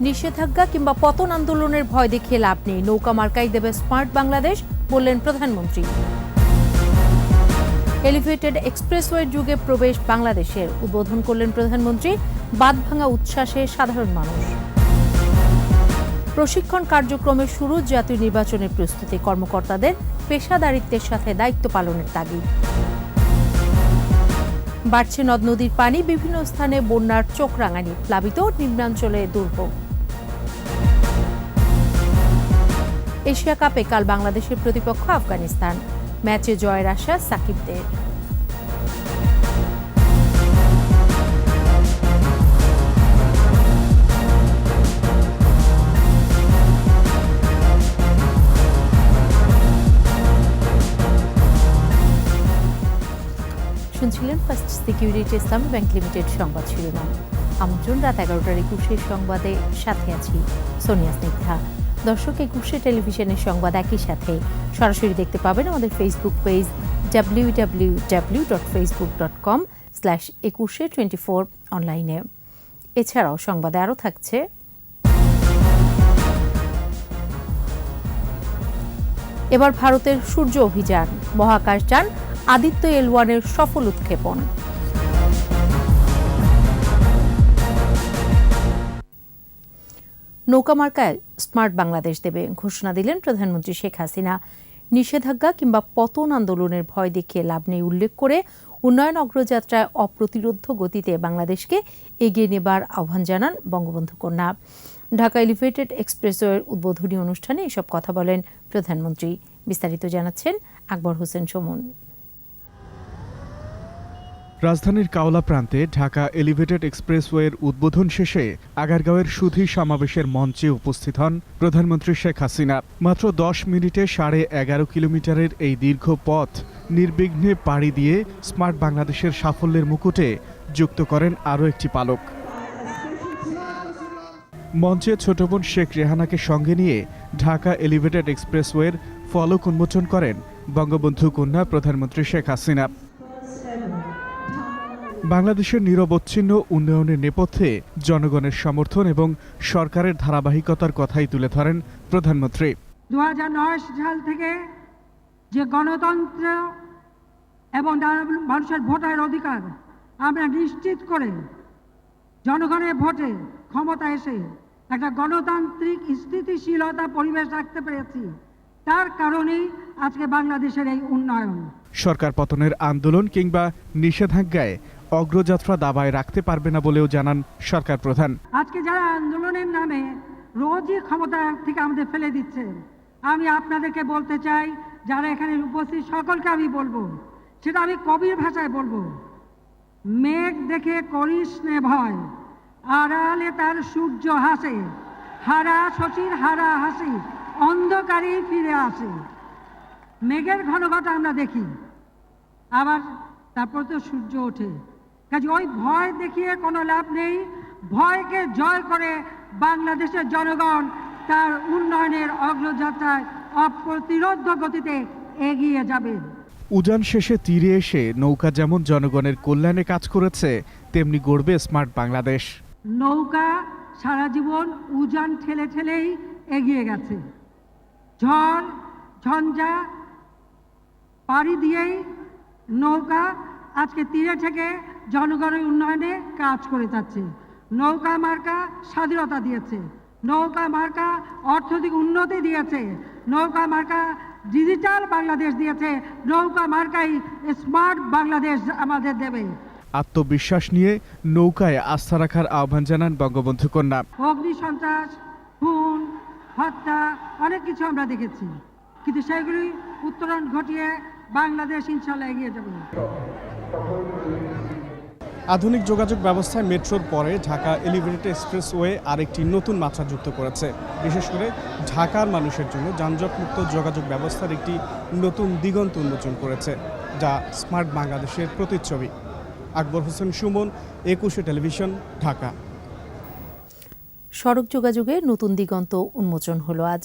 নিষেধাজ্ঞা কিংবা পতন আন্দোলনের ভয় দেখিয়ে লাভ নেই, নৌকা মার্কাই দেবে স্মার্ট বাংলাদেশ, বললেন প্রধানমন্ত্রী। এলিভেটেড এক্সপ্রেসওয়ের যুগে প্রবেশ বাংলাদেশের, উদ্বোধন করলেন প্রধানমন্ত্রী। বাঁধভাঙা উচ্ছ্বাসে সাধারণ মানুষ। প্রশিক্ষণ কার্যক্রমের শুরু, জাতীয় নির্বাচনের প্রস্তুতি, কর্মকর্তাদের পেশাদারিত্বের সাথে দায়িত্ব পালনের তাগিদ। বাড়ছে নদ নদীর পানি, বিভিন্ন স্থানে বন্যার চোখ রাঙানি, প্লাবিত নিম্নাঞ্চলে দুর্ভোগ। এশিয়া কাপে কাল বাংলাদেশের প্রতিপক্ষ আফগানিস্তান, ম্যাচে জয়ের আশা সাকিবদের। শুনছিলেন ফার্স্ট সিকিউরিটি ইসলামী ব্যাংক লিমিটেড সংবাদ শিরোনাম। আমন্ত্রণ রাত 11টার 21 সংবাদে, সাথে আছি সোনিয়া স্নিগ্ধা। দর্শক, 21 টেলিভিশনের সংবাদ একই সাথে সরাসরি দেখতে পাবেন আমাদের ফেসবুক পেজ www.facebook.com/2124 অনলাইনে। এছাড়াও সংবাদে আরও থাকছে, এবার ভারতের সূর্য অভিযান, মহাকাশযান আদিত্য L1-এর সফল উৎক্ষেপণ। নৌকা মার্কায় স্মার্ট বাংলাদেশ দেবে, ঘোষণা দিলেন প্রধানমন্ত্রী শেখ হাসিনা। নিষেধাজ্ঞা কিংবা পতন আন্দোলনের ভয় দেখিয়ে লাভ নেই উল্লেখ করে উন্নয়ন অগ্রযাত্রায় অপ্রতিরোধ্য গতিতে বাংলাদেশকে এগিয়ে নেবার আহ্বান জানান বঙ্গবন্ধু কন্যা। ঢাকা এলিভেটেড এক্সপ্রেসওয়ের উদ্বোধনী অনুষ্ঠানে এসব কথা বলেন প্রধানমন্ত্রী। বিস্তারিত জানাচ্ছেন আকবর হোসেন সুমন। রাজধানীর কাওলা প্রান্তে ঢাকা এলিভেটেড এক্সপ্রেসওয়ের উদ্বোধন শেষে আগারগাঁওয়ের সুধী সমাবেশের মঞ্চে উপস্থিত হন প্রধানমন্ত্রী শেখ হাসিনা। মাত্র 10 মিনিটে 11.5 কিলোমিটারের এই দীর্ঘ পথ নির্বিঘ্নে পাড়ি দিয়ে স্মার্ট বাংলাদেশের সাফল্যের মুকুটে যুক্ত করেন আরও একটি পালক। মঞ্চে ছোট বোন শেখ রেহানাকে সঙ্গে নিয়ে ঢাকা এলিভেটেড এক্সপ্রেসওয়ের ফলক উন্মোচন করেন বঙ্গবন্ধু কন্যা প্রধানমন্ত্রী শেখ হাসিনা। বাংলাদেশের নিরবচ্ছিন্ন উন্নয়নের নেপথ্যে জনগণের সমর্থন এবং সরকারের ধারাবাহিকতার কথাই তুলে ধরেন প্রধানমন্ত্রী। 2009 সাল থেকে যে গণতন্ত্র এবং মানুষের ভোটের অধিকার আমরা নিশ্চিত করে জনগণের ভোটে ক্ষমতা এসে একটা গণতান্ত্রিক স্থিতিশীলতা পরিবেশ রাখতে পেরেছি, তার কারণেই আজকে বাংলাদেশের এই উন্নয়ন। সরকার পতনের আন্দোলন কিংবা নিষেধাজ্ঞায় অগ্রযাত্রা দাবায় রাখতে পারবে না বলেও জানান সরকার প্রধান। আজকে যারা আন্দোলনের নামে রোজই ক্ষমতা থেকে আমাদের ফেলে দিচ্ছে, আমি আপনাদেরকে বলতে চাই, যারা এখানে উপস্থিত সকলকে আমি বলবো, সেটা আমি কবির ভাষায় বলবো, মেঘ দেখে করিস নে ভয়, আড়ালে তার সূর্য হাসে, হারা শশীর হারা হাসি অন্ধকারেই ফিরে আসে। মেঘের ঘনঘটা আমরা দেখি, আবার তারপর তো সূর্য ওঠে। কাজে ওই ভয় দেখিয়ে কোনো লাভ নেই। ভয়কে জয় করে বাংলাদেশের জনগণ তার উন্নয়নের অগ্রযাত্রায় অপ্রতিরোধ্য গতিতে এগিয়ে যাবে। উজান শেষে তীরে এসে নৌকা যেমন জনগণের কল্যাণে কাজ করেছে, তেমনি গড়বে স্মার্ট বাংলাদেশ। নৌকা সারা জীবন উজান ঠেলে ঠেলেই এগিয়ে গেছে, ঝড় ঝঞ্ঝা পাড়ি দিয়েই নৌকা আজকে তীরে থেকে জনগণের উন্নয়নে কাজ করে যাচ্ছে। নৌকা মার্কা স্বাধীনতা দিয়েছে, নৌকা মার্কা অর্থনৈতিক উন্নতি দিয়েছে, নৌকা মার্কা ডিজিটাল বাংলাদেশ দিয়েছে, নৌকা মার্কাই স্মার্ট বাংলাদেশ আমাদের দেবে। আত্মবিশ্বাস নিয়ে নৌকায় আস্থা রাখার আহ্বান জানান বঙ্গবন্ধু কন্যা। অগ্নি সন্ত্রাস, খুন, হত্যা অনেক কিছু আমরা দেখেছি, কিন্তু সেগুলি উত্তরণ ঘটিয়ে বাংলাদেশ ইনশাল্লাহ এগিয়ে যাবে। আধুনিক যোগাযোগ ব্যবস্থায় মেট্রোর পরে ঢাকা এলিভেটেড এক্সপ্রেসওয়ে আরেকটি নতুন মাত্রা যুক্ত করেছে। বিশেষ করে ঢাকার মানুষের জন্য যানজটমুক্ত যোগাযোগ ব্যবস্থার একটি নতুন দিগন্ত উন্মোচন করেছে, যা স্মার্ট বাংলাদেশের প্রতিচ্ছবি। আকবর হোসেন সুমন, 21 টেলিভিশন, ঢাকা। সড়ক যোগাযোগে নতুন দিগন্ত উন্মোচন হলো আজ।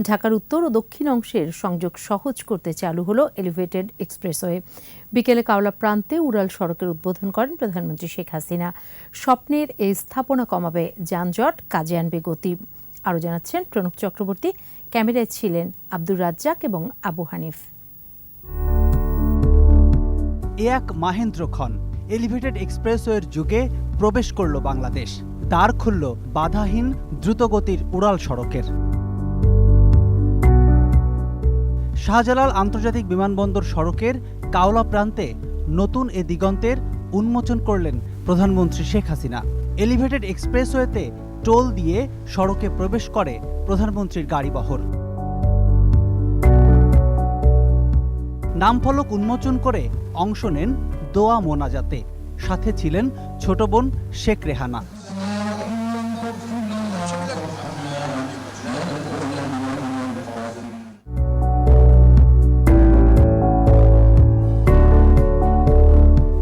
ঢাকার উত্তর ও দক্ষিণ অংশের সংযোগ সহজ করতে চালু হলো এলিভেটেড এক্সপ্রেসওয়ে। বিকেলে কাওলা প্রান্তে উড়াল সড়কের উদ্বোধন করেন প্রধানমন্ত্রী শেখ হাসিনা। স্বপ্নের এই স্থাপনা কমাবে যানজট, কাজে আনবে গতি। আরও জানাচ্ছেন প্রণব চক্রবর্তী। ক্যামেরায় ছিলেন আব্দুর রাজ্জাক এবং আবু হানিফ। এক মাহেন্দ্রক্ষণ এলিভেটেড এক্সপ্রেসওয়ের যুগে প্রবেশ করল বাংলাদেশ। দ্বার খুলল বাধাহীন দ্রুতগতির উড়াল সড়কের। শাহজালাল আন্তর্জাতিক বিমানবন্দর সড়কের কাওলা প্রান্তে নতুন এ দিগন্তের উন্মোচন করলেন প্রধানমন্ত্রী শেখ হাসিনা। এলিভেটেড এক্সপ্রেসওয়েতে টোল দিয়ে সড়কে প্রবেশ করে প্রধানমন্ত্রীর গাড়িবহর। নামফলক উন্মোচন করে অংশ নেন দোয়া মোনাজাতে। সাথে ছিলেন ছোট বোন শেখ রেহানা।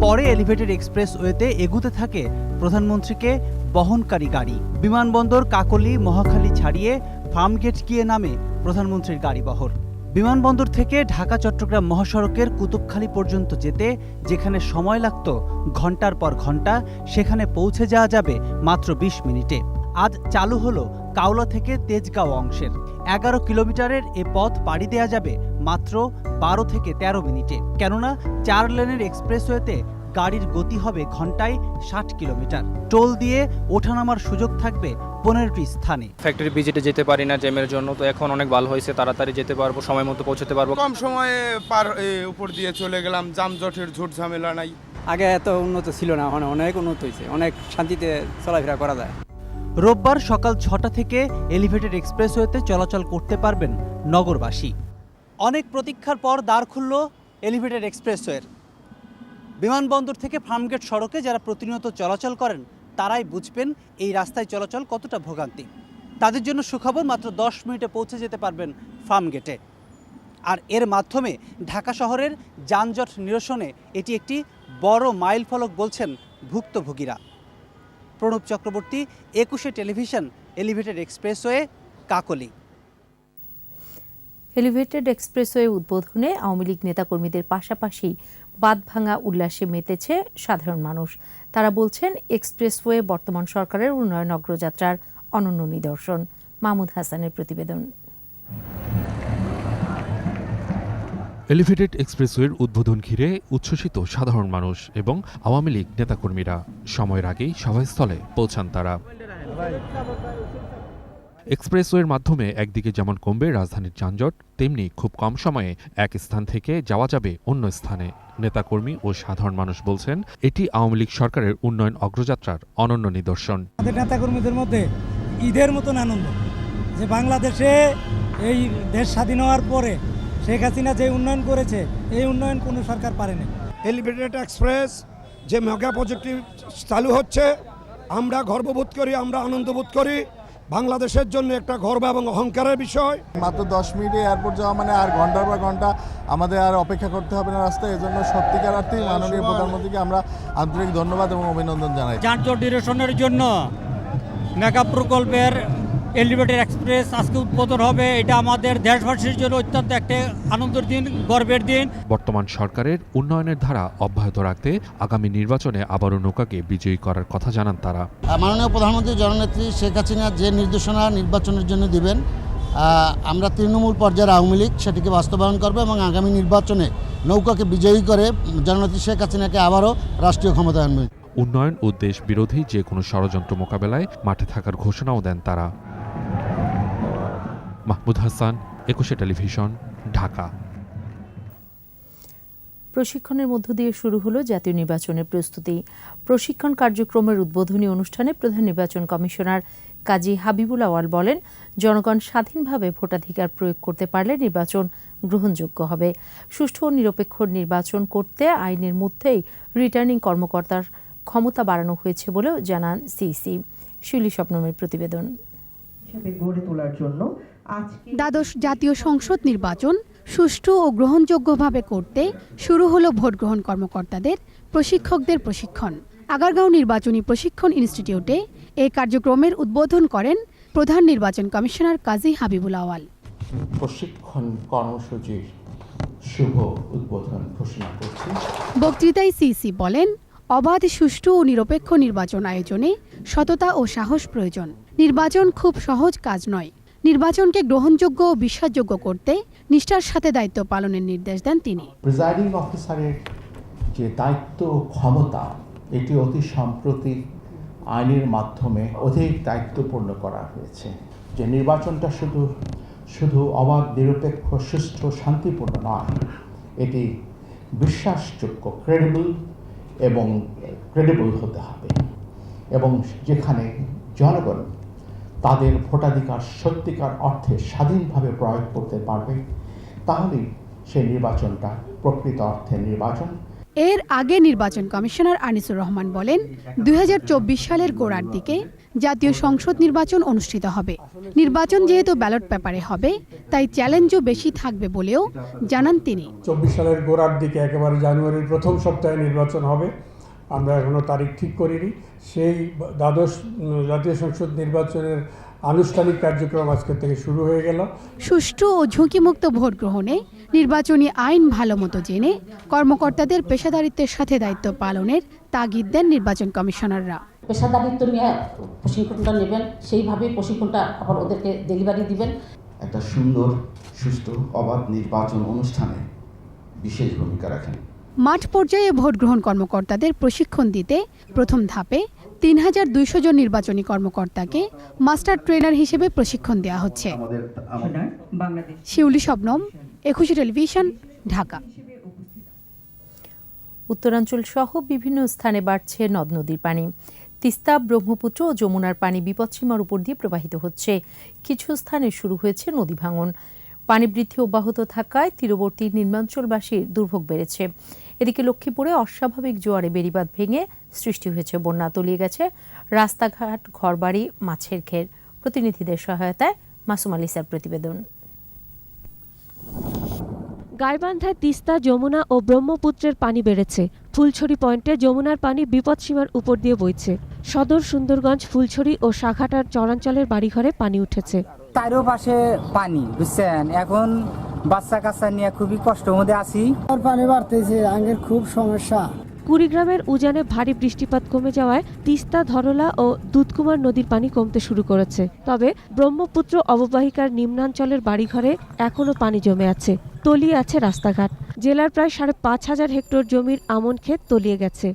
পরে এলিভেটেড এক্সপ্রেসওয়েতে এগুতে থাকে প্রধানমন্ত্রীকে বহনকারী গাড়ি। বিমানবন্দর কাকলী মহাখালী ছাড়িয়ে ফার্মগেট গিয়ে নামে প্রধানমন্ত্রীর গাড়িবহর। বিমানবন্দর থেকে ঢাকা চট্টগ্রাম মহাসড়কের কুতুবখালী পর্যন্ত যেতে যেখানে সময় লাগত ঘন্টার পর ঘন্টা, সেখানে পৌঁছে যাওয়া যাবে মাত্র ২০ মিনিটে। আজ চালু হলো কাওলা থেকে তেজগাঁও অংশের ১১ কিলোমিটারের এ পথ পাড়ি দেওয়া যাবে মাত্র ১২ থেকে ১৩ মিনিটে। কেননা ৪ লেনের এক্সপ্রেসওয়েতে গাড়ির গতি হবে ঘন্টায় ৬০ কিলোমিটার। টোল দিয়ে ওঠানামার সুযোগ থাকবে ১৫টি স্থানে। ফ্যাক্টরি ভিজিটে যেতে পারি না জ্যামের জন্য, তো এখন অনেক ভালো হয়েছে, তাড়াতাড়ি যেতে পারবো, সময় মতো পৌঁছতে পারবো। কম সময়ে উপর দিয়ে চলে গেলাম, যানজটের ঝুট ঝামেলা নাই। আগে এত উন্নত ছিল না, এখন অনেক উন্নত হয়েছে, অনেক শান্তিতে চলাফেরা করা যায়। রোববার সকাল ৬টা থেকে এলিভেটেড এক্সপ্রেসওয়েতে চলাচল করতে পারবেন নগরবাসী। অনেক প্রতীক্ষার পর দ্বার খুলল এলিভেটেড এক্সপ্রেসওয়ের। বিমানবন্দর থেকে ফার্মগেট সড়কে যারা প্রতিনিয়ত চলাচল করেন তারাই বুঝবেন এই রাস্তায় চলাচল কতটা ভোগান্তি। তাদের জন্য সুখবর, মাত্র ১০ মিনিটে পৌঁছে যেতে পারবেন ফার্মগেটে। আর এর মাধ্যমে ঢাকা শহরের যানজট নিরসনে এটি একটি বড় মাইলফলক বলছেন ভুক্তভোগীরা। প্রণব চক্রবর্তী, ২১শে television, elevated expressway, Kakoli. Elevated expressway উদ্বোধনে আওয়ামী লীগ নেতাকর্মীদের পাশাপাশি বাঁধভাঙা উল্লাসে মেতেছে সাধারণ মানুষ। তারা বলছেন এক্সপ্রেসওয়ে বর্তমান সরকারের উন্নয়ন অগ্রযাত্রার অনন্য নিদর্শন। মাহমুদ হাসানের প্রতিবেদন। এলিভেটেড এক্সপ্রেসওয়ের উদ্বোধন ঘিরে উচ্ছ্বসিত সাধারণ মানুষ এবং আওয়ামী লীগ নেতাকর্মীরা। সময়ের আগেই সভাস্থলে পৌঁছান তারা। এক্সপ্রেসওয়ের মাধ্যমে একদিকে যেমন কমবে রাজধানীর যানজট, তেমনি খুব কম সময়ে এক স্থান থেকে যাওয়া যাবে অন্য স্থানে। নেতাকর্মী ও সাধারণ মানুষ বলছেন এটি আওয়ামী লীগ সরকারের উন্নয়ন অগ্রযাত্রার অনন্য নিদর্শন। আমাদের নেতাকর্মীদের মধ্যে ঈদের মতন আনন্দ যে বাংলাদেশে এই দেশ স্বাধীন হওয়ার পরে শেখ হাসিনা যে উন্নয়ন করেছে, এই উন্নয়ন কোনো সরকার পারেনি। এলিভেটেড এক্সপ্রেস যে মেগা প্রজেক্টটি চালু হচ্ছে, আমরা গর্ববোধ করি, আমরা আনন্দবোধ করি। বাংলাদেশের জন্য একটা গর্ব এবং অহংকারের বিষয়। মাত্র 10 মিনিটে এয়ারপোর্ট যাওয়া মানে আর ঘন্টার পর ঘন্টা আমাদের আর অপেক্ষা করতে হবে না রাস্তায়। এজন্য সত্যিকার অর্থেই মাননীয় প্রধানমন্ত্রীকে আমরা আন্তরিক ধন্যবাদ এবং অভিনন্দন জানাই। যানজট নিরসনের জন্য মেগা প্রকল্পের এলিভেটেড এক্সপ্রেস আজকে উদ্বোধন হবে। এটা আমাদের দেশবাসীর জন্য অত্যন্ত একটা আনন্দের দিন, গর্বের দিন। বর্তমান সরকারের উন্নয়নের ধারা অব্যাহত রাখতে আগামী নির্বাচনে আবারও নৌকাকে বিজয়ী করার কথা জানান তারা। মাননীয় প্রধানমন্ত্রী জননেত্রী শেখ হাসিনা যে নির্দেশনা নির্বাচনের জন্য দিবেন, আমরা তৃণমূল পর্যায়ের আওয়ামী লীগ সেটিকে বাস্তবায়ন করবে এবং আগামী নির্বাচনে নৌকাকে বিজয়ী করে জননেত্রী শেখ হাসিনাকে আবারও রাষ্ট্রীয় ক্ষমতায় আনবে। উন্নয়ন ও দেশ বিরোধী যে কোনো ষড়যন্ত্র মোকাবেলায় মাঠে থাকার ঘোষণাও দেন তারা। মাহমুদ হাসান, ২১শে টেলিভিশন, ঢাকা। প্রশিক্ষণের মধ্য দিয়ে শুরু হলো জাতীয় নির্বাচনের প্রস্তুতি। প্রশিক্ষণ কার্যক্রমের উদ্বোধনী অনুষ্ঠানে প্রধান নির্বাচন কমিশনার কাজী হাবিবুল আওয়াল বলেন, জনগণ স্বাধীনভাবে ভোটাধিকার প্রয়োগ করতে পারলে নির্বাচন গ্রহণযোগ্য হবে। সুষ্ঠু ও নিরপেক্ষ নির্বাচন করতে আইনের মধ্যেই রিটার্নিং কর্মকর্তার ক্ষমতা বাড়ানো হয়েছে বলেও জানান সিইসি। শিউলি স্বপ্নমের প্রতিবেদন। দ্বাদশ জাতীয় সংসদ নির্বাচন সুষ্ঠু ও গ্রহণযোগ্যভাবে করতে শুরু হলো ভোট গ্রহণ কর্মকর্তাদের, প্রশিক্ষকদের প্রশিক্ষণ। আগারগাঁও নির্বাচনী প্রশিক্ষণ ইনস্টিটিউটে এই কার্যক্রমের উদ্বোধন করেন প্রধান নির্বাচন কমিশনার কাজী হাবিবুল আওয়াল। প্রশিক্ষণ কর্মসূচির শুভ উদ্বোধন ঘোষণা করছি। বক্তৃতায় সিসি বলেন, অবাধ, সুষ্ঠু ও নিরপেক্ষ নির্বাচন আয়োজনে সততা ও সাহস প্রয়োজন। নির্বাচন খুব সহজ কাজ নয়। নির্বাচনকে গ্রহণযোগ্য ও বিশ্বাসযোগ্য করতে নিষ্ঠার সাথে দায়িত্ব পালনের নির্দেশ দেন তিনি। প্রিজাইডিং অফিসারের যে দায়িত্ব ও ক্ষমতা, এটি অতি সম্প্রতি আইনের মাধ্যমে অধিক দায়িত্বপূর্ণ করা হয়েছে। যে নির্বাচনটা শুধু অবাধ, নিরপেক্ষ, সুষ্ঠু, শান্তিপূর্ণ নয়, এটি বিশ্বাসযোগ্য, ক্রেডিবল হতে হবে, এবং যেখানে জনগণ তাদের ভোটাধিকার সত্যিকার অর্থে স্বাধীনভাবে প্রয়োগ করতে পারবে, তাহলেই সেই নির্বাচনটা প্রকৃত অর্থে নির্বাচন। এর আগে নির্বাচন কমিশনার আনিসুর রহমান বলেন, 2024 সালের গোড়ার দিকে জাতীয় সংসদ নির্বাচন অনুষ্ঠিত হবে। নির্বাচন যেহেতু ব্যালট পেপারে হবে, তাই চ্যালেঞ্জও বেশি থাকবে বলেও জানান তিনি। 24 সালের গোড়ার দিকে একেবারে জানুয়ারির প্রথম সপ্তাহে নির্বাচন হবে। আমরা এখনো তারিখ ঠিক করিনি। সেই দ্বাদশ জাতীয় সংসদ নির্বাচনের আনুষ্ঠানিক কার্যক্রম আজকে থেকে শুরু হয়ে গেল। সুষ্ঠু ও ঝুঁকিমুক্ত ভোট গ্রহণে নির্বাচনী আইন ভালোমতো জেনে কর্মকর্তাদের পেশাদারিত্বের সাথে দায়িত্ব পালনের তাগিদ দেন নির্বাচন কমিশনাররা। পেশাদারিত্ব নিয়ে প্রশিক্ষণটা নেবেন, সেইভাবেই প্রশিক্ষণটা আবার ওদেরকে ডেলিভারি দিবেন। একটা সুন্দর, সুষ্ঠু, অবাধ নির্বাচন অনুষ্ঠানে বিশেষ ভূমিকা রাখেন। মাঠ পর্যায়ে ভোট গ্রহণ কর্মকর্তাদের প্রশিক্ষণ দিতে প্রথম ধাপে 3200 জন নির্বাচনী কর্মকর্তাকে মাস্টার ট্রেনার হিসেবে প্রশিক্ষণ দেওয়া হচ্ছে। শিউলি শবনম, একুশে টেলিভিশন, ঢাকা। উত্তরাঞ্চল সহ বিভিন্ন স্থানে বাড়ছে নদ নদীর পানি। তিস্তা, ব্রহ্মপুত্র ও যমুনার পানি বিপদসীমার উপর দিয়ে প্রবাহিত হচ্ছে। কিছু স্থানে শুরু হয়েছে নদী ভাঙন। পানি বৃদ্ধি অব্যাহত থাকায় তীরবর্তী নিম্নাঞ্চলবাসীর দুর্ভোগ বেড়েছে। এদিকে লক্ষ্মীপুরে অস্বাভাবিক জোয়ারে বেড়িবাঁধ ভেঙে সৃষ্টি হয়েছে বন্যা, তলিয়ে গেছে রাস্তাঘাট, ঘরবাড়ি, মাছের ঘের। প্রতিনিধিদের সহায়তায় মাসুম আলিসার প্রতিবেদন। গাইবান্ধায় তিস্তা, যমুনা ও ব্রহ্মপুত্রের পানি বেড়েছে। ফুলছড়ি পয়েন্টে যমুনার পানি বিপদসীমার উপর দিয়ে বইছে। সদর, সুন্দরগঞ্জ, ফুলছড়ি ও শাখাটার চরাঞ্চলের বাড়িঘরে পানি উঠেছে। তারও পাশে পানি, বুঝছেন, এখন বাচ্চা কাচ্চা নিয়ে খুবই কষ্টের মধ্যে আছি। পানি বাড়তেছে, আগের খুব সমস্যা। কুড়িগ্রামের উজানে ভারী বৃষ্টিপাত কমে যাওয়ায় তিস্তা, ধরলা ও দুধকুমার নদীর পানি কমতে শুরু করেছে। তবে ব্রহ্মপুত্র অববাহিকার নিম্নাঞ্চলের বাড়িঘরে এখনও পানি জমে আছে, তলিয়ে আছে রাস্তাঘাট। জেলার প্রায় 5,500 হেক্টর জমির আমন ক্ষেত তলিয়ে গেছে।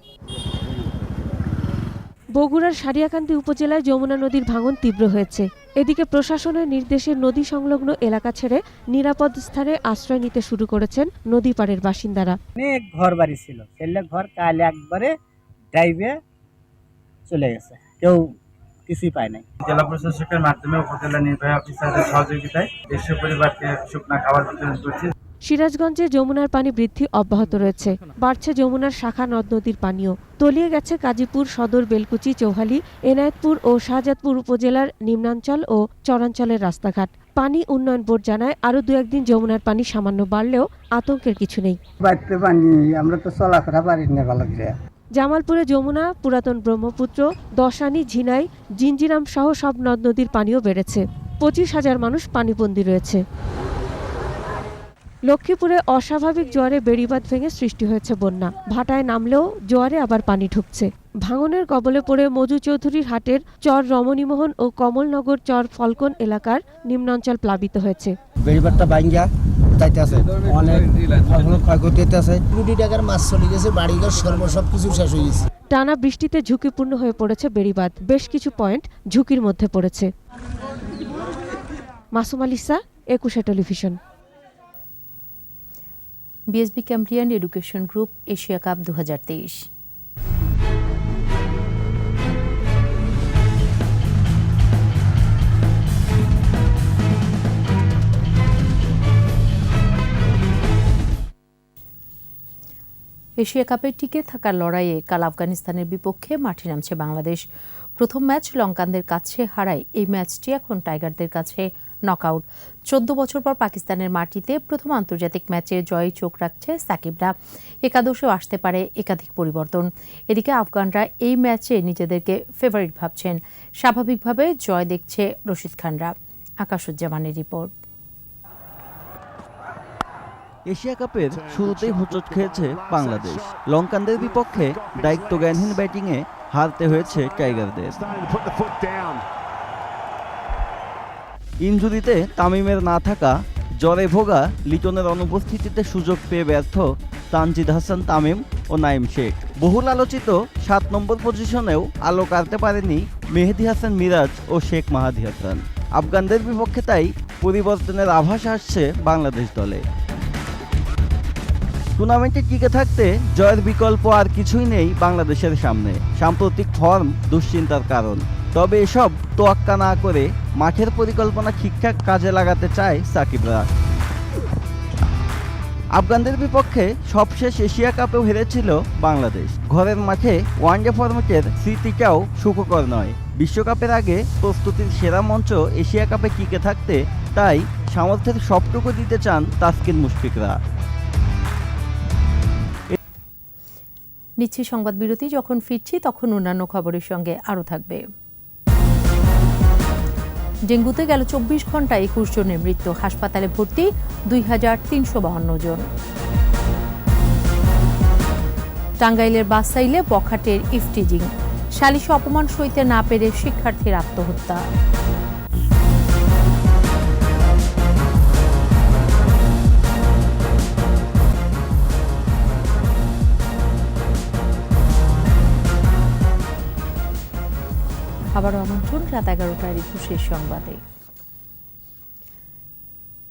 বগুড়ার সারিয়াকান্দি উপজেলায় যমুনা নদীর ভাঙন তীব্র হয়েছে। এদিকে প্রশাসনের নির্দেশে নদী সংলগ্ন এলাকা ছেড়ে নিরাপদ স্থানে আশ্রয় নিতে শুরু করেছেন নদী পাড়ের বাসিন্দারা। অনেক ঘর বাড়ি ছিল, সেগুলো ঘর কাল একবারে ড্রাইভে চলে গেছে, কেউ কিছুই পায় নাই। জেলা প্রশাসকের মাধ্যমে উপজেলা নির্বাহী অফিসারের সহযোগিতায় 150 পরিবারকে শুকনা খাবার বিতরণ করছে। সিরাজগঞ্জে যমুনার পানি বৃদ্ধি অব্যাহত রয়েছে। বাড়ছে যমুনার শাখা নদ নদীর পানিও। তলিয়ে গেছে গাজীপুর সদর, বেলকুচি, চৌহালি, এনায়েতপুর ও শাহজাদপুর উপজেলার নিম্নাঞ্চল ও চরাঞ্চলের রাস্তাঘাট। পানি উন্নয়ন বোর্ড জানায়, আরও 2-1 দিন যমুনার পানি সামান্য বাড়লেও আতঙ্কের কিছু নেই। আমরা তো চলাফেরা পারি না ভালো করে। জামালপুরে যমুনা, পুরাতন ব্রহ্মপুত্র, দশানি, ঝিনাই, জিঞ্জিরাম সহ সব নদ নদীর পানিও বেড়েছে। 25,000 মানুষ পানিবন্দী রয়েছে। লক্ষ্মীপুরে অস্বাভাবিক জোয়ারে বেড়িবাঁধ ভেঙে সৃষ্টি হয়েছে বন্যা। ভাটায় নামলেও জোয়ারে আবার পানি ঢুকছে। ভাঙনের কবলে পড়ে মজু চৌধুরীর হাটের চর রমণীমোহন ও কমলনগর চর ফলকন এলাকার নিম্নাঞ্চল প্লাবিত হয়েছে। বেড়িবাঁধটা ভাঙ্গা যাইতেছে, অনেক ক্ষয়ক্ষতি হইতেছে। কোটি টাকার মাছ চলে গেছে, বাড়িঘর সব কিছু শেষ হয়ে গেছে। টানা বৃষ্টিতে ঝুঁকিপূর্ণ হয়ে পড়েছে বেড়িবাঁধ। বেশ কিছু পয়েন্ট ঝুঁকির মধ্যে পড়েছে। মাসুম আলিসা, একুশে television. BSB Cambrian education group Asia cup 2023। Asia কাপে টিকে থাকার লড়াইয়ে কাল আফগানিস্তানের বিপক্ষে মাঠে নামছে বাংলাদেশ। প্রথম ম্যাচ লঙ্কানদের কাছে হারায় এই ম্যাচটি এখন টাইগারদের কাছে নকআউট। 14 বছর পর পাকিস্তানের মাটিতে প্রথম আন্তর্জাতিক ম্যাচে জয়ে চোখ রাখছে সাকিবরা। একাদশেও আসতে পারে একাধিক পরিবর্তন। এদিকে আফগানরা এই ম্যাচে নিজেদেরকে ফেভারিট ভাবছেন। স্বাভাবিকভাবে জয় দেখছে রশিদ খানরা। আকাশুজ্জামানের রিপোর্ট। এশিয়া কাপের শুরুতেই হোঁচট খেয়েছে বাংলাদেশ। লঙ্কানদের বিপক্ষে দায়িত্বজ্ঞানহীন ব্যাটিংয়ে হারতে হয়েছে টাইগারদের। ইনজুরিতে তামিমের না থাকা, জ্বরে ভোগা লিটনের অনুপস্থিতিতে সুযোগ পেয়ে ব্যর্থ তানজিদ হাসান তামিম ও নাইম শেখ। বহুল আলোচিত 7 নম্বর পজিশনেও আলো কাটতে পারেনি মেহেদী হাসান মিরাজ ও শেখ মাহাদি হাসান। আফগানদের বিপক্ষে তাই পরিবর্তনের আভাস আসছে বাংলাদেশ দলে। টুর্নামেন্টে টিকে থাকতে জয়ের বিকল্প আর কিছুই নেই বাংলাদেশের সামনে। সাম্প্রতিক ফর্ম দুশ্চিন্তার কারণ। তবে এসব তোয়াক্কা না করে মাঠের পরিকল্পনা ঠিকঠাক কাজে লাগাতে চায় সাকিবরা। আফগানদের বিপক্ষে সবশেষ এশিয়া কাপেও হেরেছিল বাংলাদেশ। ঘরের মাঠে ওয়ানডে ফরম্যাটের স্মৃতিটাও সুখকর নয়। বিশ্বকাপের আগে প্রস্তুতির সেরা মঞ্চ এশিয়া কাপে টিকে থাকতে তাই সামর্থ্যের সবটুকু দিতে চান তাসকিন মুশফিকরা। নিচ্ছি সংবাদ বিরতি। যখন ফিরছি তখন অন্যান্য খবরের সঙ্গে আরও থাকবে। ডেঙ্গুতে গেল 24 ঘন্টায় 21 জনের মৃত্যু। হাসপাতালে ভর্তি 2352 জন। টাঙ্গাইলের বাসাইলে বখাটের ইফটিজিং। সালিশে অপমান সইতে না পেরে শিক্ষার্থীর আত্মহত্যা। আবারও আমন্ত্রণ রাত 11টার 21 সংবাদে।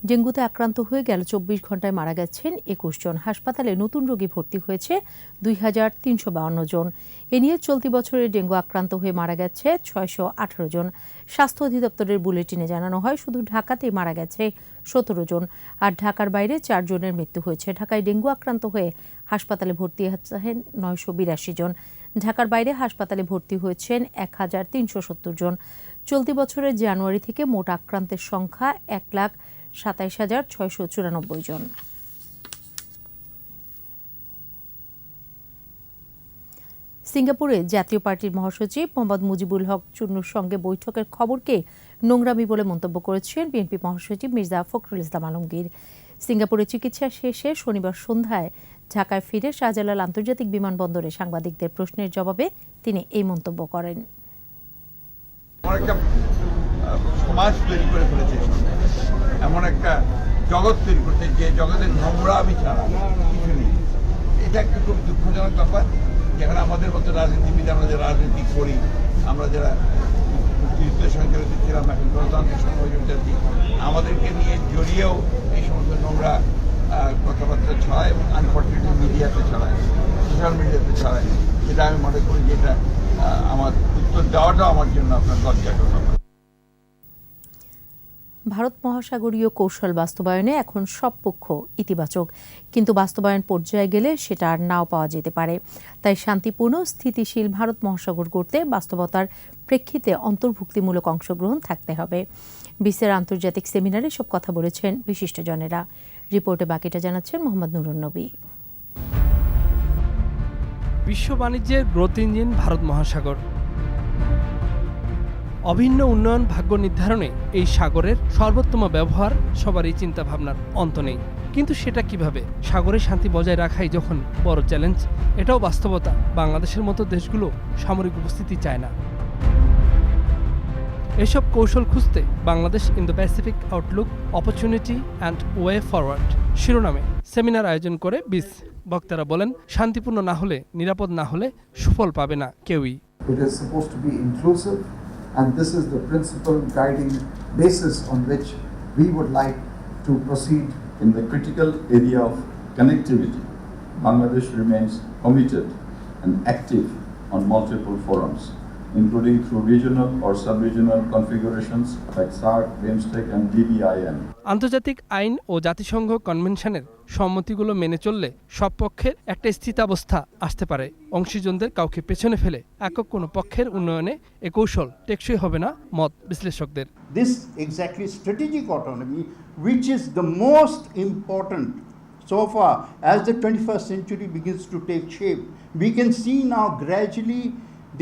ডেঙ্গুতে আক্রান্ত হয়ে গেল 24 ঘন্টায় মারা গেছেন 21 জন। হাসপাতালে নতুন রোগী ভর্তি হয়েছে 2352 জন। এ নিয়ে চলতি বছরে ডেঙ্গু আক্রান্ত হয়ে মারা গেছে 618 জন। স্বাস্থ্য অধিদপ্তরের বুলেটিনে জানানো হয় শুধু ঢাকাতেই মারা গেছে 17 জন, আর ঢাকার বাইরে 4 জনের মৃত্যু হয়েছে। ঢাকায় ডেঙ্গু আক্রান্ত হয়ে হাসপাতালে ভর্তি হচ্ছেন 982 জন। ঢাকার বাইরে হাসপাতালে ভর্তি হয়েছেন 1370 জন। চলতি বছরের জানুয়ারি থেকে মোট আক্রান্তের সংখ্যা 1,27,694 জন। সিঙ্গাপুরে জাতীয় পার্টির মহাসচিব মোহাম্মদ মুজিবুল হক চুন্নুর সঙ্গে বৈঠকের খবরকে নোংরামি বলে মন্তব্য করেছেন বিএনপি মহাসচিব মির্জা ফখরুল ইসলাম আলমগীর। সিঙ্গাপুরে চিকিৎসা শেষে শনিবার সন্ধ্যায় ঢাকায় ফিরে শাহজালাল আন্তর্জাতিক বিমানবন্দরে সাংবাদিকদের প্রশ্নের জবাবে তিনি এই মন্তব্য করেন। সমাজ তৈরি করে ফেলেছে, এমন একটা জগৎ তৈরি করতে, যে জগতের নোংরামি ছাড়া কিছু নেই। এটা একটা খুব দুঃখজনক ব্যাপার। যেখানে আমাদের মতো রাজনীতিবিদ, আমরা যারা রাজনীতি করি, আমরা যারা মুক্তিযুদ্ধের সঙ্গে জড়িত ছিলাম, এখন গণতান্ত্রিক সংগঠন যাচ্ছি, আমাদেরকে নিয়ে জড়িয়েও এই সমস্ত নোংরা কথাবার্তা ছড়ায় এবং আনফর্চুনেটলি মিডিয়াতে ছড়ায়, সোশ্যাল মিডিয়াতে ছড়ায়। যেটা আমি মনে করি যে এটা আমার উত্তর দেওয়াটাও আমার জন্য আপনার লজ্জাজনক। ভারত মহাসাগরীয় কৌশল বাস্তবায়নে এখন সব পক্ষ ইতিবাচক, কিন্তু বাস্তবায়ন পর্যায়ে গেলে সেটা আর নাও পাওয়া যেতে পারে। তাই শান্তিপূর্ণ স্থিতিশীল ভারত মহাসাগর গড়তে বাস্তবতার প্রেক্ষিতে অন্তর্ভুক্তিমূলক অংশগ্রহণ থাকতে হবে। বিশ্বের আন্তর্জাতিক সেমিনারে সব কথা বলেছেন বিশিষ্টজনেরা। রিপোর্টে বাকিটা জানাচ্ছেন মোহাম্মদ নুরুন নবী। বিশ্ব বাণিজ্যের গ্রোথ ইঞ্জিন ভারত মহাসাগর। অভিন্ন উন্নয়ন ভাগ্য নির্ধারণে এই সাগরের সর্বোত্তম ব্যবহার সবারই চিন্তাভাবনার অন্ত নেই। কিন্তু সেটা কিভাবে? সাগরে শান্তি বজায় রাখাই যখন বড় চ্যালেঞ্জ, এটাও বাস্তবতা। বাংলাদেশের মতো দেশগুলো সামরিক উপস্থিতি চায় না। এসব কৌশল খুঁজতে Bangladesh in the Pacific Outlook, opportunity and way forward শিরোনামে সেমিনার আয়োজন করে বিস। বক্তারা বলেন, শান্তিপূর্ণ না হলে, নিরাপদ না হলে সুফল পাবে না কেউই। And this is the principal guiding basis on which we would like to proceed. In the critical area of connectivity, Bangladesh remains committed and active on multiple forums. including through regional or sub-regional configurations like SARC, BIMSTEC, and DBIN. আন্তর্জাতিক আইন ও জাতিসংঘ কনভেনশনের সম্মতিগুলো মেনে চললে সব পক্ষের একটা স্থিতাবস্থা আসতে পারে। অংশীজনদের কাউকে পেছনে ফেলে একক কোনো পক্ষের উন্নয়নে এ কৌশল টেকসই হবে না মত বিশ্লেষকদের। This exactly strategic autonomy, which is the most important so far as the 21st century begins to take shape, we can see now gradually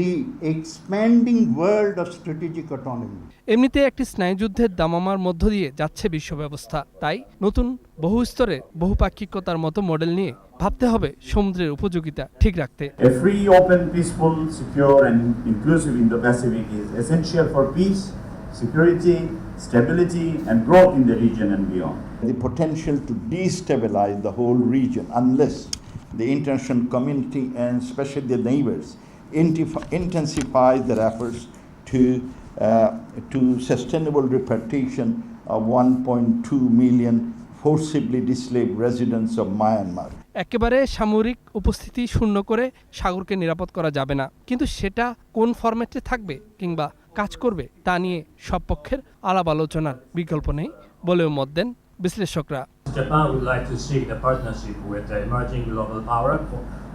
the expanding world of strategic autonomy. এমনিতে একটি স্নায়ুযুদ্ধের দামামার মধ্য দিয়ে যাচ্ছে বিশ্ব ব্যবস্থা, তাই নতুন বহু স্তরে বহুপাক্ষিকতার মতো মডেল নিয়ে ভাবতে হবে সমুদ্রের উপযোগিতা ঠিক রাখতে। A free, open, peaceful, secure and inclusive Indo-Pacific is essential for peace, security, stability and growth in the region and beyond. The potential to destabilize the whole region unless the international community and especially the neighbors intensify their efforts to sustainable repatriation of 1.2 million forcibly displaced residents of Myanmar. একেবারে সামরিক উপস্থিতি শূন্য করে সাগরকে নিরাপদ করা যাবে না, কিন্তু সেটা কোন ফরম্যাটে থাকবে কিংবা কাজ করবে তা নিয়ে সব পক্ষের আলাপ আলোচনার বিকল্প নেই বলেও মত দেন বিশ্লেষকরা। Japan would like to seek the partnership with the emerging global power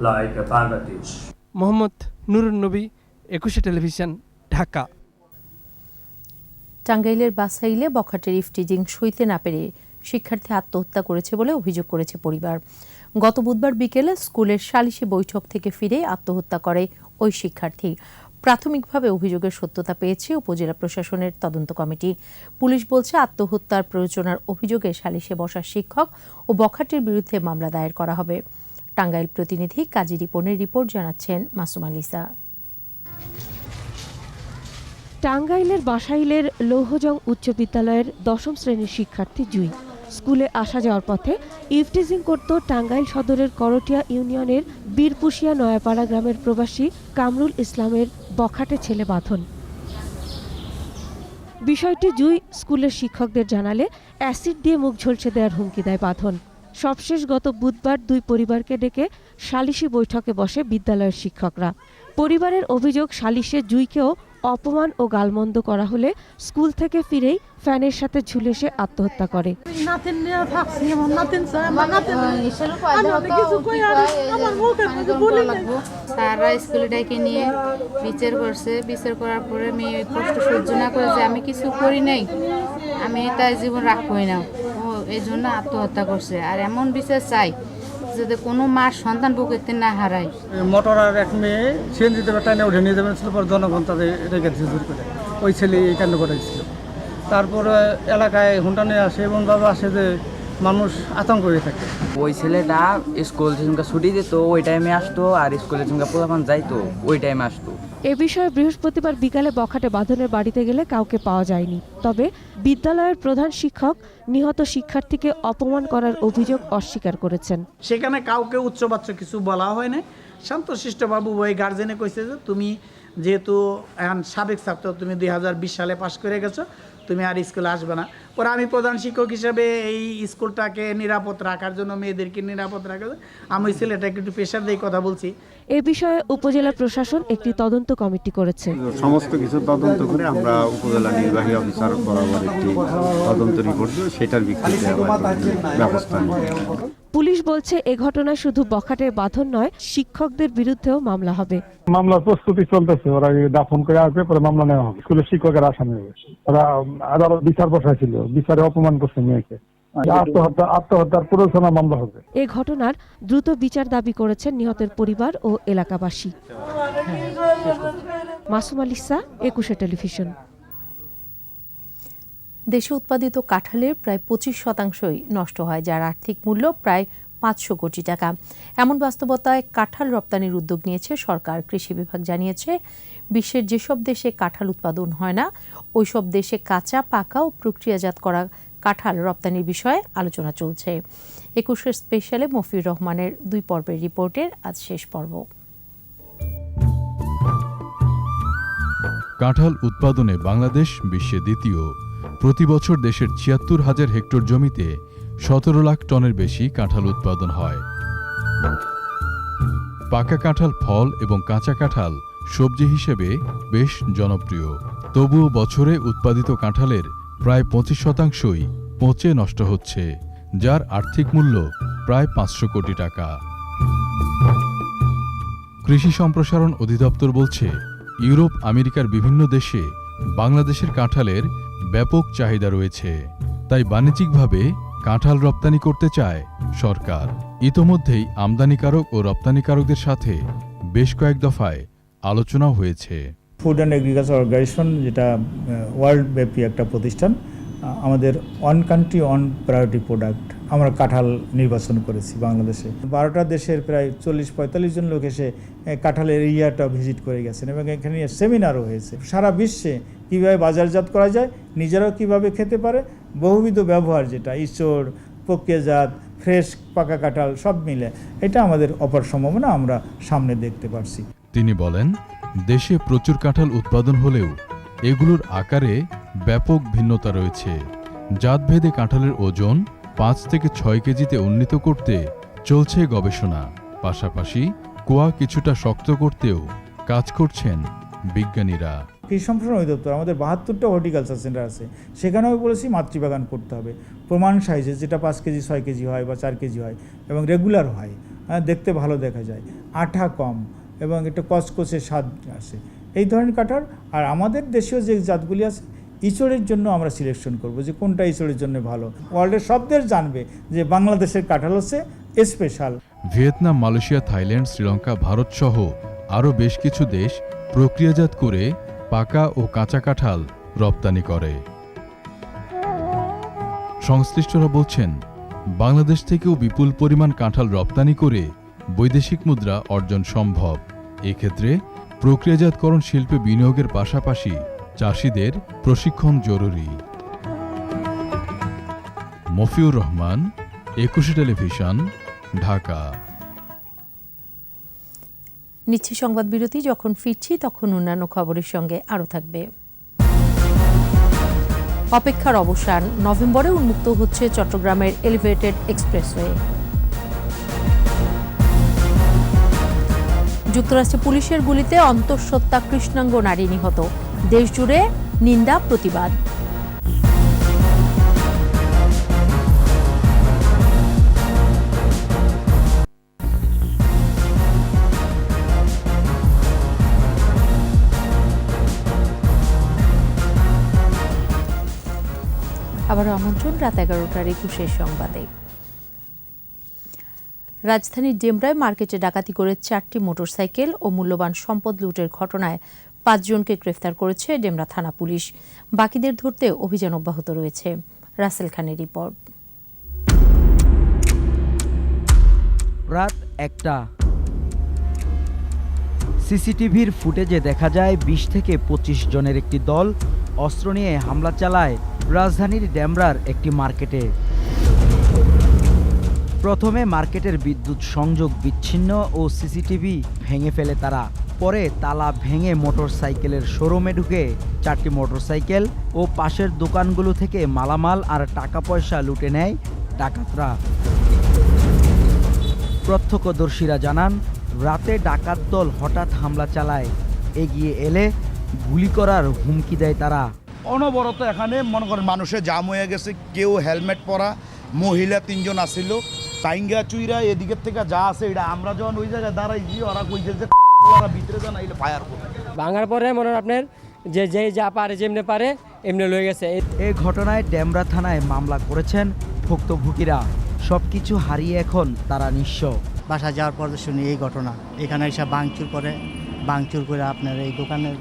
like Bangladesh. Mohammad Nurun নবী, ২১ টেলিভিশন, ঢাকা। টাঙ্গাইলের বাসাইলে বখাটের ইফটিজিং সইতে না পেরে শিক্ষার্থী আত্মহত্যা করেছে বলে অভিযোগ করেছে পরিবার। গত বুধবার বিকেলে স্কুলের সালিশি বৈঠক থেকে ফিরে আত্মহত্যা করে ওই শিক্ষার্থী। প্রাথমিকভাবে অভিযোগের সত্যতা পেয়েছে উপজেলা প্রশাসনের তদন্ত কমিটি। পুলিশ বলছে আত্মহত্যার প্ররোচনার অভিযোগে সালিশে বসা শিক্ষক ও বখাটের বিরুদ্ধে মামলা দায়ের করা হবে। টাঙ্গাইল প্রতিনিধি কাজী রিপনের রিপোর্ট, জানাচ্ছেন মাসুম আলিসা। টাঙ্গাইলের বাসাইলের লৌহজং উচ্চ বিদ্যালয়ের ১০ম শ্রেণীর শিক্ষার্থী জুই স্কুলে আসা যাওয়ার পথে ইফটিজিং করত টাঙ্গাইল সদরের করটিয়া ইউনিয়নের বীরপুশিয়া নয়াপাড়া গ্রামের প্রবাসী কামরুল ইসলামের বখাটে ছেলে বাঁধন। বিষয়টি জুই স্কুলের শিক্ষকদের জানালে অ্যাসিড দিয়ে মুখ ঝলসে দেওয়ার হুমকি দেয় বাঁধন। সবশেষ গত বুধবার দুই পরিবারকে ডেকে সালিশি বৈঠকে বসে বিদ্যালয়ের শিক্ষকরা। পরিবারের অভিযোগ, সালিশে জুইকেও অপমান ও গালমন্দ করা হলে স্কুল থেকে ফিরেই ফ্যানের সাথে ঝুলে সে আত্মহত্যা করে। তারা স্কুলে ডেকে নিয়ে বিচার করছে, বিচার করার পরে মেয়ে কষ্ট সহ্য না করে যে আমি কিছু করি নাই, আমি তার জীবন রাখবই না, ও এই জন্য আত্মহত্যা করছে। আর এমন বিচার চাই যাতে কোনো মার সন্তান বুকেতে না হারায়। মোটর আর এক মেয়ে সিএনজিতে টাইনে উঠে নিয়ে যাবেন ছিল, পর জনগণ তাদের রেখে দিয়েছে জোর করে। ওই ছেলে এই কাণ্ড করেছিল। তারপরে এলাকায় হুন্ডা নিয়ে আসে, এবং বাবা আসে যে মানুষ আতঙ্ক হয়ে থাকে। ওই ছেলেটা স্কুল যেখানকার ছুটি দিত ওই টাইমে আসতো, আর স্কুলে যেখানকার পোলাপান যাইতো ওই টাইমে আসতো। এ বিষয়ে বৃহস্পতিবার বিকালে বখাটে বাঁধনের বাড়িতে গেলে কাউকে পাওয়া যায়নি। তবে বিদ্যালয়ের প্রধান শিক্ষক নিহত শিক্ষার্থীকে অপমান করার অভিযোগ অস্বীকার করেছেন। সেখানে কাউকে উচ্চবাচ্য কিছু বলা হয় না। শান্তশিষ্ট বাবু ওই গার্জেনে কইছে যে তুমি যেহেতু এখন সাবেক ছাত্র, তুমি 2020 সালে পাশ করে গেছো, তুমি আর স্কুলে আসবে না। পরে আমি প্রধান শিক্ষক হিসাবে এই স্কুলটাকে নিরাপদ রাখার জন্য, মেয়েদেরকে নিরাপদ রাখার জন্য আমি ছেলেটাকে একটু প্রেশার দিয়ে কথা বলছি। এ বিষয়ে উপজেলা প্রশাসন একটি তদন্ত কমিটি করেছে। সমস্ত কিছু তদন্ত করে আমরা উপজেলা নির্বাহী অফিসার বরাবর একটি তদন্ত রিপোর্ট দেব, সেটার ভিত্তিতে ব্যবস্থা নেব। পুলিশ বলছে এ ঘটনায় শুধু বখাটের বাঁধন নয়, শিক্ষকদের বিরুদ্ধেও মামলা হবে। মামলার প্রস্তুতি চলতেছে, ওরা দাফন করে আসবে, পরে মামলা নেওয়া হবে। স্কুলের শিক্ষকের আসামি হবে। ওরা আদালত বিচার বসাইছিল, বিচারে অপমান করছে মেয়েকে। আত্মহত্যার প্ররোচনা মামলা হবে। এ ঘটনার দ্রুত বিচার দাবি করেছেন নিহতের পরিবার ও এলাকাবাসী। মাসুম আলিসা, ২১ টেলিভিশন। দেশে উৎপাদিত কাঁঠালের প্রায় 25% নষ্ট হয়, যার আর্থিক মূল্য প্রায় 500 কোটি টাকা। এমন বাস্তবতায় কাঁঠাল রপ্তানির উদ্যোগ নিয়েছে সরকার। কৃষি বিভাগ জানিয়েছে, বিশ্বের যেসব দেশে কাঁঠাল উৎপাদন হয় না, ওইসব দেশে কাঁচা, পাকা ও প্রক্রিয়াজাত করা কাঁঠাল রপ্তানির বিষয়ে আলোচনা চলছে। ২১ স্পেশালে মফিউর রহমানের 2 পর্বের রিপোর্টের আজ শেষ পর্ব। কাঁঠাল উৎপাদনে বাংলাদেশ বিশ্বে দ্বিতীয়। প্রতি বছর দেশের ৭৬,০০০ হেক্টর জমিতে ১৭ লাখ টনের বেশি কাঁঠাল উৎপাদন হয়। পাকা কাঁঠাল ফল এবং কাঁচা কাঁঠাল সবজি হিসেবে বেশ জনপ্রিয়। তবুও বছরে উৎপাদিত কাঁঠালের প্রায় 25%ই পচে নষ্ট হচ্ছে, যার আর্থিক মূল্য প্রায় 500 কোটি টাকা। কৃষি সম্প্রসারণ অধিদপ্তর বলছে, ইউরোপ আমেরিকার বিভিন্ন দেশে বাংলাদেশের কাঁঠালের ব্যাপক চাহিদা রয়েছে, তাই বাণিজ্যিকভাবে কাঁঠাল রপ্তানি করতে চায় সরকার। ইতোমধ্যেই আমদানিকারক ও রপ্তানিকারকদের সাথে বেশ কয়েক দফায় আলোচনাও হয়েছে। ফুড অ্যান্ড এগ্রিকালচার অর্গানাইজেশন, যেটা ওয়ার্ল্ড ব্যাপী একটা প্রতিষ্ঠান, আমাদের one country one priority product আমরা কাঁঠাল নির্বাচন করেছি বাংলাদেশে। 12টা দেশের প্রায় 40-45 জন লোক এসে কাঁঠালের এরিয়াটা ভিজিট করে গেছেন এবং এখানে সেমিনারও হয়েছে। সারা বিশ্বে কীভাবে বাজারজাত করা যায়, নিজেরাও কিভাবে খেতে পারে, বহুবিধ ব্যবহার, যেটা ইচড়, প্রক্রিয়াজাত, ফ্রেশ পাকা কাঁঠাল সব মিলে এটা আমাদের অপার সম্ভাবনা আমরা সামনে দেখতে পারছি। তিনি বলেন, দেশে প্রচুর কাঁঠাল উৎপাদন হলেও এগুলোর আকারে ব্যাপক ভিন্নতা রয়েছে। জাতভেদে কাঁঠালের ওজন 5 থেকে 6 কেজিতে উন্নীত করতে চলছে গবেষণা। পাশাপাশি কুয়া কিছুটা শক্ত করতেও কাজ করছেন বিজ্ঞানীরা। কৃষি সম্প্রসারণ অধিদপ্তর আমাদের 72টা হর্টিকালচার সেন্টার আছে, সেখানেও বলেছি মাতৃবাগান করতে হবে প্রমাণ সাইজে, যেটা 5 কেজি 6 কেজি হয় বা 4 কেজি হয় এবং রেগুলার হয়, দেখতে ভালো দেখা যায়, আঠা কম এবং একটা কচকচে স্বাদ আসে, এই ধরনের কাঁঠাল। আর আমাদের দেশীয় যে জাতগুলি আছে, ইচড়ের জন্য আমরা সিলেকশন করব যে কোনটা ইচড়ের জন্য ভালো। ওয়ার্ল্ডের সব দেশ জানবে যে বাংলাদেশের কাঁঠাল হচ্ছে special. Vietnam, Malaysia, Thailand, Sri Lanka, Bharat সহ আরও বেশ কিছু দেশ প্রক্রিয়াজাত করে পাকা ও কাঁচা কাঁঠাল রপ্তানি করে। সংশ্লিষ্টরা বলছেন, বাংলাদেশ থেকেও বিপুল পরিমাণ কাঁঠাল রপ্তানি করে বৈদেশিক মুদ্রা অর্জন সম্ভব। এক্ষেত্রে প্রক্রিয়াজাতকরণ শিল্পে বিনিয়োগের পাশাপাশি চাষিদের প্রশিক্ষণ জরুরি। মফিউর রহমান, 21 টেলিভিশন, ঢাকা। নিচ্ছি সংবাদ বিরতি। যখন ফিরছি তখন অন্যান্য খবরের সঙ্গে আরও থাকবে। অপেক্ষার অবসান, নভেম্বরে উন্মুক্ত হচ্ছে চট্টগ্রামের এলিভেটেড এক্সপ্রেসওয়ে। যুক্তরাষ্ট্রে পুলিশের গুলিতে অন্তঃসত্ত্বা কৃষ্ণাঙ্গ নারী নিহত, দেশজুড়ে নিন্দা প্রতিবাদ। আবারও আমন্ত্রণ রাত 11টার 21 সংবাদে। রাজধানীর ডেমরায় মার্কেটে ডাকাতি করে 4টি মোটরসাইকেল ও মূল্যবান সম্পদ লুটের ঘটনায় 5 জনকে গ্রেফতার করেছে ডেমরা থানা পুলিশ। বাকিদের ধরতে অভিযান অব্যাহত রয়েছে। রাসেল খানের রিপোর্ট। রাত 1টা। সিসিটিভির ফুটেজে দেখা যায় 20 থেকে 25 জনের একটি দল অস্ত্র নিয়ে হামলা চালায় রাজধানীর ডেমরার একটি মার্কেটে। প্রথমে মার্কেটের বিদ্যুৎ সংযোগ বিচ্ছিন্ন ও সিসিটিভি ভেঙে ফেলে তারা। পরে তালা ভেঙে মোটরসাইকেলের শোরুমে ঢুকে 4টি মোটরসাইকেল ও পাশের দোকানগুলো থেকে মালামাল আর টাকা পয়সা লুটে নেয় ডাকাতরা। প্রত্যক্ষদর্শীরা জানান, রাতে ডাকাত দল হঠাৎ হামলা চালায়। এগিয়ে এলে গুলি করার হুমকি দেয় তারা। অনবরত এখানে মনে করেন মানুষের জাম হয়ে গেছে, কেউ হেলমেট পরা, মহিলা 3 জন আসছিল, টাইঙ্গা চুইরা এদিকের থেকে যা আছে এটা আমরা যখন ওই জায়গায় দাঁড়াইছি ওরা কইছে যে ভিতরে যান এটা ফায়ার করবে। ভাঙার পরে মনে হয় আপনার যে যা পারে যেমনি পারে এমনি লয়ে গেছে। এই ঘটনায় ডেমরা থানায় মামলা করেছেন ভুক্তভোগীরা। সবকিছু হারিয়ে এখন তারা নিঃস্ব। বাসা যাওয়ার পর শুনি এই ঘটনা, এখানে এসে ভাঙচুর করে আপনার এই দোকানের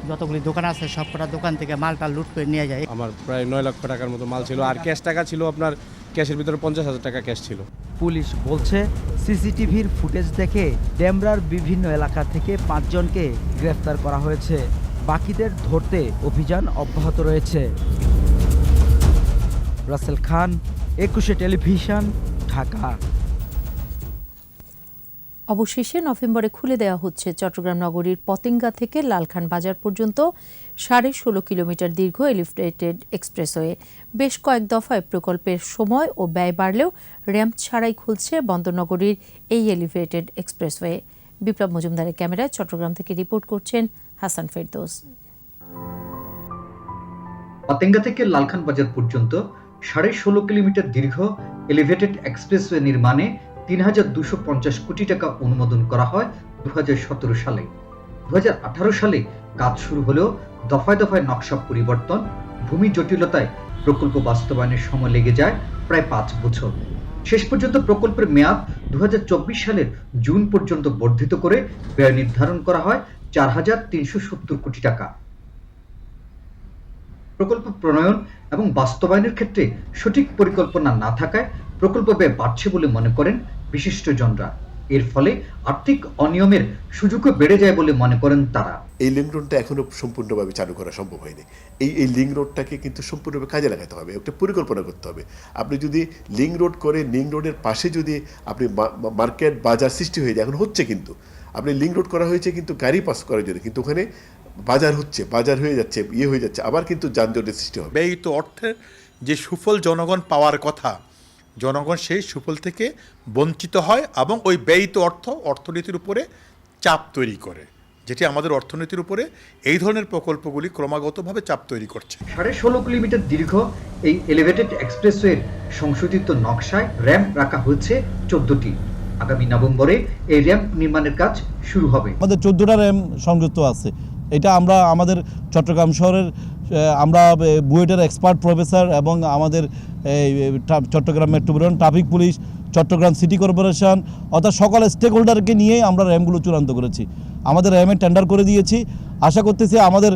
যতগুলি দোকান আছে সবকটা দোকান থেকে মালটা লুট করে নিয়ে যায়। আমার প্রায় 9 লক্ষ টাকার মতো মাল ছিল, আর ক্যাশ টাকা ছিল আপনার, ক্যাশের ভিতরে 50,000 টাকা ক্যাশ ছিল। পুলিশ বলছে, সিসিটিভির ফুটেজ দেখে ডেমরার বিভিন্ন এলাকা থেকে 5 জনকে গ্রেফতার করা হয়েছে। বাকিদের ধরতে অভিযান অব্যাহত রয়েছে। রাসেল খান, 21 টেলিভিশন, ঢাকা। অবশেষে নভেম্বরে খুলে দেওয়া হচ্ছে চট্টগ্রাম নগরীর পতেঙ্গা থেকে লালখান বাজার পর্যন্ত 16.5 কিলোমিটার দীর্ঘ এলিভেটেড এক্সপ্রেসওয়ে। বেশ কয়েক দফায় প্রকল্পের সময় ও ব্যয় বাড়লেও র্যাম্প ছাড়াই খুলছে বন্দরনগরীর এই এলিভেটেড এক্সপ্রেসওয়ে। বিপ্লব মজুমদারের ক্যামেরায় চট্টগ্রাম থেকে রিপোর্ট করছেন হাসান ফেরদৌস। পাতেঙ্গা থেকে লালখান বাজার পর্যন্ত 16.5 কিলোমিটার দীর্ঘ এলিভেটেড এক্সপ্রেসওয়ে নির্মাণে ৩,250 কোটি টাকা অনুমোদন করা হয় 2017 সালে। 2018 সালে কাজ শুরু হলেও দফায় দফায় নকশা পরিবর্তন, ভূমি জটিলতায় প্রকল্প বাস্তবায়নের সময় লেগে যায় প্রায় 5 বছর। শেষ পর্যন্ত প্রকল্পের মেয়াদ 2024 সালের জুন পর্যন্ত বর্ধিত করে ব্যয় নির্ধারণ করা হয় 4,370 কোটি টাকা। প্রকল্প প্রণয়ন এবং বাস্তবায়নের ক্ষেত্রে সঠিক পরিকল্পনা না থাকায় প্রকল্প ব্যয় বাড়ছে বলে মনে করেন বিশিষ্টজনরা। এর ফলে আর্থিক অনিয়মের সুযোগও বেড়ে যায় বলে মনে করেন তারা। এই লিঙ্ক রোডটা এখনো সম্পূর্ণভাবে চালু করা সম্ভব হয়নি। এই লিঙ্ক রোডটাকে কিন্তু সম্পূর্ণভাবে কাজে লাগাতে হবে, একটা পরিকল্পনা করতে হবে। আপনি যদি লিঙ্ক রোড করে লিঙ্ক রোডের পাশে যদি আপনি মার্কেট বাজার সৃষ্টি হয়ে যায়, এখন হচ্ছে কিন্তু আপনি লিঙ্ক রোড করা হয়েছে কিন্তু গাড়ি পাস করার জন্য, কিন্তু ওখানে বাজার হচ্ছে, বাজার হয়ে যাচ্ছে, হয়ে যাচ্ছে, আবার কিন্তু যানজটের সৃষ্টি হবে। ব্যয়িত অর্থের যে সুফল জনগণ পাওয়ার কথা, জনগণ সেই সুফল থেকে বঞ্চিত হয় এবং ওই ব্যয়িত অর্থনীতির উপরে চাপ তৈরি করে, যেটি আমাদের অর্থনীতির উপরে এই ধরনের প্রকল্পগুলি ক্রমাগতভাবে চাপ তৈরি করছে। 16.5 কিলোমিটার দীর্ঘ এই এলিভেটেড এক্সপ্রেসওয়ের সংশোধিত নকশায় র্যাম্প রাখা হয়েছে 14টি। আগামী নভেম্বরে এই র্যাম্প নির্মাণের কাজ শুরু হবে। আমাদের 14টা র্যাম্প সংযুক্ত আছে। এটা আমরা আমাদের চট্টগ্রাম শহরের আমরা বুয়েটের এক্সপার্ট প্রফেসর এবং আমাদের Chattogram metropolitan traffic police, Chattogram city corporation অর্থাৎ সকল স্টেক হোল্ডারকে নিয়েই আমরা র্যামগুলো চূড়ান্ত করেছি। আমাদের র্যামের টেন্ডার করে দিয়েছি। আশা করতেছি আমাদের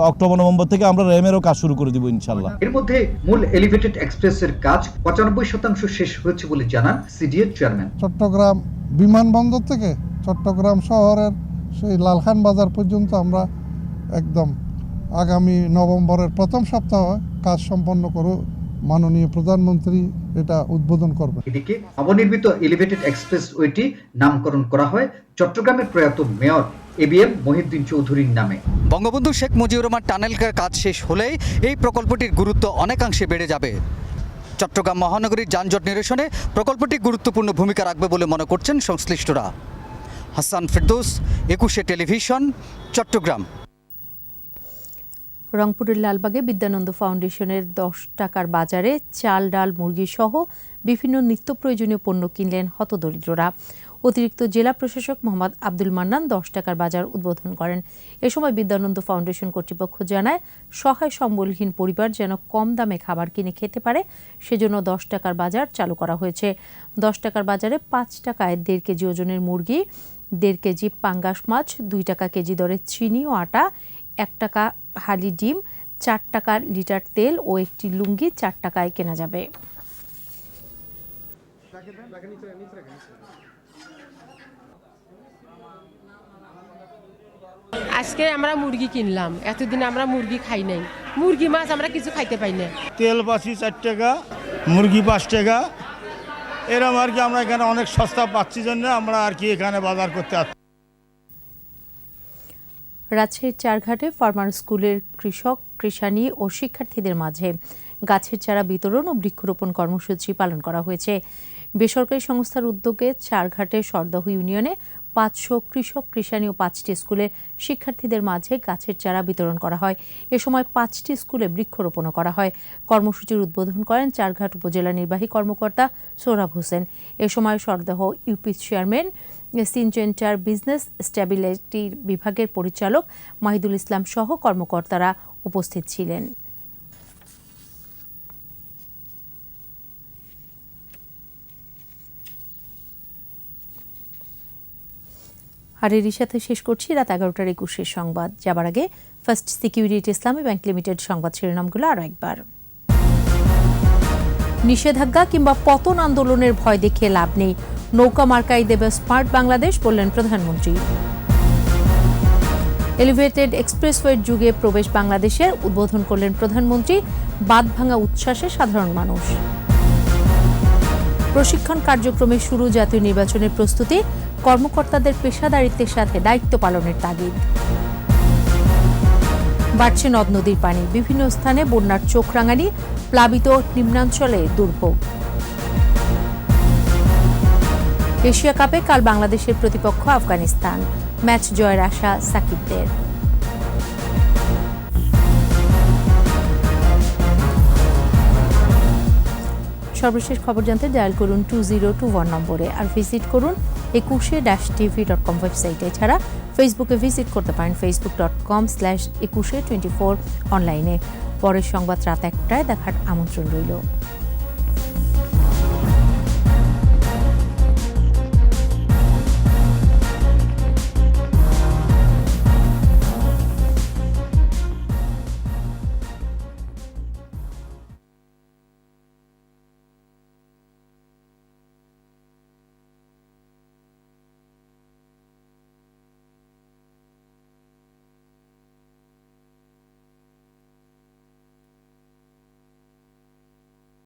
অক্টোবর নভেম্বর থেকে আমরা র্যামেরও কাজ শুরু করে দিব ইনশাল্লাহ। এর মধ্যে মূল এলিভেটেড এক্সপ্রেসের কাজ 95% শেষ হয়েছে বলে জানান সিডিএ চেয়ারম্যান। চট্টগ্রাম বিমানবন্দর থেকে চট্টগ্রাম শহরের সেই লালখান বাজার পর্যন্ত আমরা একদম আগামী নভেম্বরের প্রথম সপ্তাহে কাজ সম্পন্ন করে মাননীয় প্রধানমন্ত্রী এটা উদ্বোধন করবেন। এদিকে নবনির্মিত এলিভেটেড এক্সপ্রেসওয়েটি নামকরণ করা হয় চট্টগ্রামের প্রয়াত মেয়র এবিএম মহিউদ্দিন চৌধুরীর নামে। বঙ্গবন্ধু শেখ মুজিবুর রহমান টানেলের কাজ শেষ হলেই এই প্রকল্পটির গুরুত্ব অনেকাংশে বেড়ে যাবে। চট্টগ্রাম মহানগরীর যানজট নিরসনে প্রকল্পটি গুরুত্বপূর্ণ ভূমিকা রাখবে বলে মনে করছেন সংশ্লিষ্টরা। হাসান ফেরদৌস, 21 টেলিভিশন, চট্টগ্রাম। রংপুরের লালবাগে বিদ্যানন্দ ফাউন্ডেশনের 10 টাকার বাজারে চাল, ডাল, মুরগি সহ বিভিন্ন নিত্য প্রয়োজনীয় পণ্য কিনলেন হতদরিদ্ররা। অতিরিক্ত জেলা প্রশাসক মোহাম্মদ আব্দুল মান্নান 10 টাকার বাজার উদ্বোধন করেন। এ সময় বিদ্যানন্দ ফাউন্ডেশন কর্তৃপক্ষ জানায়, সহায় সম্বলহীন পরিবার যেন কম দামে খাবার কিনে খেতে পারে সেজন্য 10 টাকার বাজার চালু করা হয়েছে। 10 টাকার বাজারে 5 টাকায় 1.5 কেজি ওজনের মুরগি, 1.5 কেজি পাঙ্গাস মাছ, 2 টাকা কেজি দরে চিনি ও আটা, 1 টাকা হালি ডিম, 4 টাকা লিটার তেল ও একটি লুঙ্গি 4 টাকায় কেনা যাবে। আজকে আমরা মুরগি কিনলাম, এতদিন আমরা মুরগি খাই নাই, মুরগি মাছ আমরা কিছু খাইতে পাই না। তেল পাচ্ছি 4 টাকা, মুরগি 5 টাকা, এরকম আর কি। আমরা এখানে অনেক সস্তা পাচ্ছি জন্য আমরা আর কি এখানে বাজার করতে আসছি। রাজশাহীর চারঘাটে ফার্মার স্কুলের কৃষক, কৃষানী ও শিক্ষার্থীদের মাঝে গাছের চারা বিতরণ ও বৃক্ষরোপণ কর্মসূচি পালন করা হয়েছে। বেসরকারি সংস্থার উদ্যোগে চারঘাটে সরদাহ ইউনিয়নে 500 কৃষক, কৃষানী ও 5টি স্কুলে শিক্ষার্থীদের মাঝে গাছের চারা বিতরণ করা হয়। এ সময় 5টি স্কুলে বৃক্ষরোপণও করা হয়। কর্মসূচির উদ্বোধন করেন চারঘাট উপজেলা নির্বাহী কর্মকর্তা সোহরাব হোসেন। এ সময় Sardah UP chairman, সিনজেন্টার business stability বিভাগের পরিচালক মাহিদুল ইসলাম সহ কর্মকর্তারা উপস্থিত ছিলেন। আর এরই সাথে শেষ করছি রাত 11টার 21 সংবাদ। যাবার আগে ফার্স্ট সিকিউরিটি ইসলামী ব্যাংক লিমিটেড সংবাদ শিরোনামগুলো আরও একবার। নিষেধাজ্ঞা কিংবা পতন আন্দোলনের ভয় দেখিয়ে লাভ নেই, নৌকা মার্কাই দেবে স্মার্ট বাংলাদেশ, বললেন প্রধানমন্ত্রী। এলিভেটেড এক্সপ্রেসওয়ের যুগে প্রবেশ বাংলাদেশের উদ্বোধন করলেন প্রধানমন্ত্রী। বাঁধ ভাঙা উচ্ছ্বাসে সাধারণ মানুষ। প্রশিক্ষণ কার্যক্রমে শুরু জাতীয় নির্বাচনের প্রস্তুতি, কর্মকর্তাদের পেশাদারিত্বের সাথে দায়িত্ব পালনের তাগিদ। বাড়ছে নদ নদীর পানি, বিভিন্ন স্থানে বন্যার চোখ রাঙানি, প্লাবিত নিম্নাঞ্চলে দুর্ভোগ। এশিয়া কাপে কাল বাংলাদেশের প্রতিপক্ষ আফগানিস্তান, ম্যাচ জয়ের আশা সাকিবদের। সর্বশেষ খবর জানতে ডায়াল করুন 2021 নম্বরে, আর ভিজিট করুন ekushe-tv.com ওয়েবসাইটে। এছাড়া ফেসবুকে ভিজিট করতে পারেন facebook.com/ekushe24 অনলাইনে। পরের সংবাদ রাত 1টায় দেখার আমন্ত্রণ রইল।